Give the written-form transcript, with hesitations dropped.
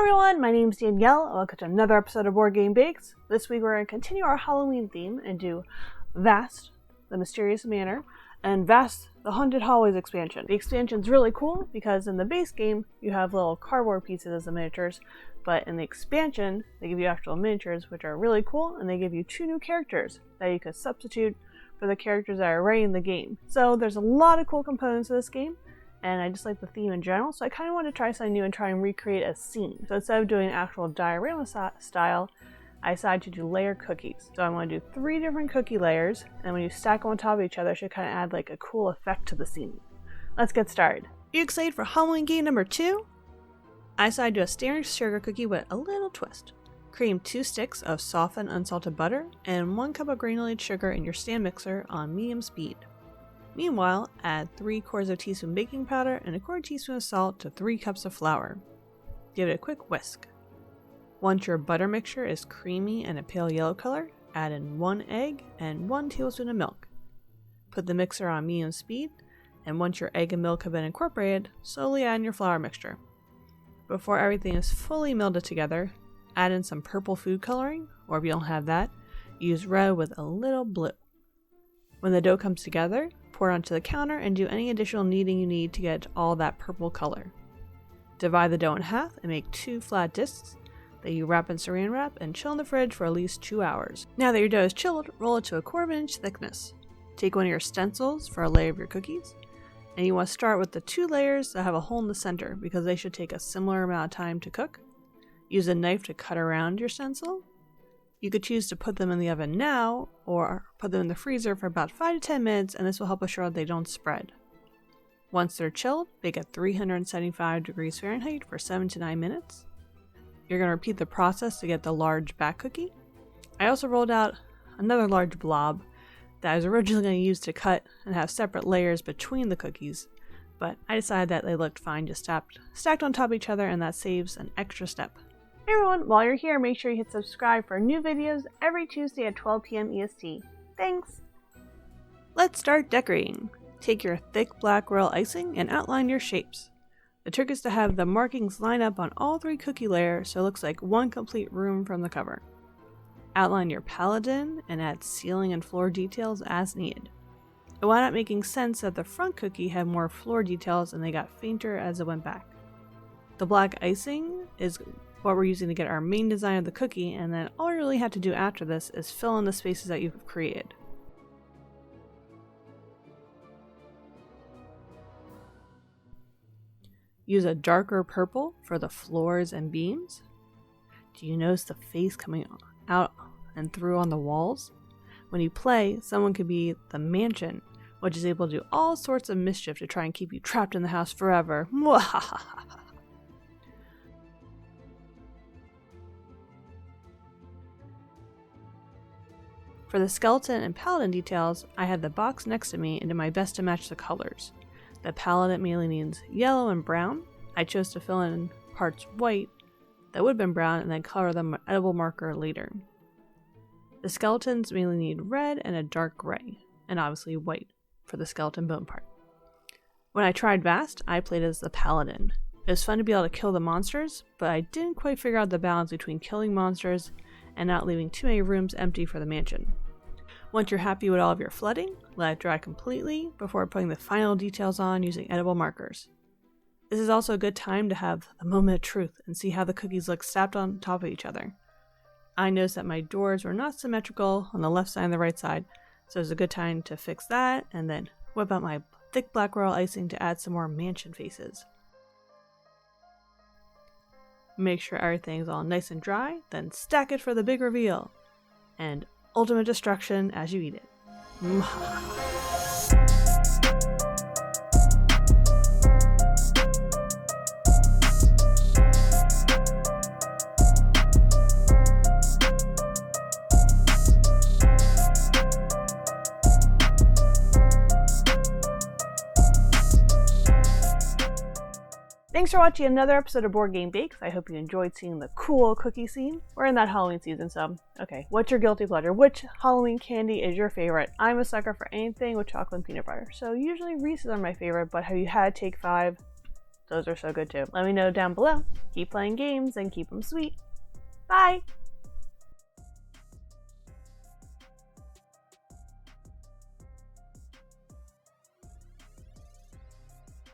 everyone, my name's Danielle, and welcome to another episode of Board Game Bakes. This week we're going to continue our Halloween theme and do Vast, the Mysterious Manor, and Vast, the Haunted Hallways expansion. The expansion's really cool because in the base game you have little cardboard pieces as the miniatures, but in the expansion they give you actual miniatures, which are really cool, and they give you 2 new characters that you could substitute for the characters that are already in the game. So there's a lot of cool components to this game, and I just like the theme in general, so I kind of want to try something new and try and recreate a scene. So instead of doing actual diorama style, I decided to do layered cookies. So I'm going to do 3 different cookie layers, and when you stack them on top of each other, it should kind of add like a cool effect to the scene. Let's get started. Are you excited for Halloween game number 2? I decided to do a standard sugar cookie with a little twist. Cream 2 sticks of softened unsalted butter and 1 cup of granulated sugar in your stand mixer on medium speed. Meanwhile, add 3/4 teaspoon baking powder and 1/4 teaspoon of salt to 3 cups of flour. Give it a quick whisk. Once your butter mixture is creamy and a pale yellow color, add in 1 egg and 1 tablespoon of milk. Put the mixer on medium speed, and once your egg and milk have been incorporated, slowly add in your flour mixture. Before everything is fully melded together, add in some purple food coloring, or if you don't have that, use red with a little blue. When the dough comes together, pour it onto the counter and do any additional kneading you need to get all that purple color. Divide the dough in half and make 2 flat discs that you wrap in saran wrap and chill in the fridge for at least 2 hours. Now that your dough is chilled, roll it to a 1/4 inch thickness. Take one of your stencils for a layer of your cookies, and you want to start with the 2 layers that have a hole in the center because they should take a similar amount of time to cook. Use a knife to cut around your stencil. You could choose to put them in the oven now or put them in the freezer for about 5 to 10 minutes, and this will help assure that they don't spread. Once they're chilled, bake at 375 degrees Fahrenheit for 7 to 9 minutes. You're going to repeat the process to get the large back cookie. I also rolled out another large blob that I was originally going to use to cut and have separate layers between the cookies, but I decided that they looked fine just stacked on top of each other, and that saves an extra step. Hey everyone, while you're here, make sure you hit subscribe for new videos every Tuesday at 12 p.m. EST. Thanks! Let's start decorating. Take your thick black royal icing and outline your shapes. The trick is to have the markings line up on all 3 cookie layers so it looks like one complete room from the cover. Outline your paladin and add ceiling and floor details as needed. It wound up making sense that the front cookie had more floor details and they got fainter as it went back. The black icing is what we're using to get our main design of the cookie, and then all you really have to do after this is fill in the spaces that you've created. Use a darker purple for the floors and beams. Do you notice the face coming out and through on the walls? When you play, someone could be the mansion, which is able to do all sorts of mischief to try and keep you trapped in the house forever. For the skeleton and paladin details, I had the box next to me and did my best to match the colors. The paladin mainly needs yellow and brown. I chose to fill in parts white that would have been brown and then color them with edible marker later. The skeletons mainly need red and a dark gray, and obviously white for the skeleton bone part. When I tried Vast, I played as the paladin. It was fun to be able to kill the monsters, but I didn't quite figure out the balance between killing monsters and not leaving too many rooms empty for the mansion. Once you're happy with all of your flooding, let it dry completely before putting the final details on using edible markers. This is also a good time to have the moment of truth and see how the cookies look stacked on top of each other. I noticed that my doors were not symmetrical on the left side and the right side, so it's a good time to fix that and then whip out my thick black royal icing to add some more mansion faces. Make sure everything's all nice and dry, then stack it for the big reveal. And ultimate destruction as you eat it. Thanks for watching another episode of Board Game Bakes. I hope you enjoyed seeing the cool cookie scene. We're in that Halloween season, so okay, what's your guilty pleasure? Which Halloween candy is your favorite? I'm a sucker for anything with chocolate and peanut butter, so usually Reese's are my favorite, but have you had Take 5? Those are so good too. Let me know down below. Keep playing games and keep them sweet. Bye!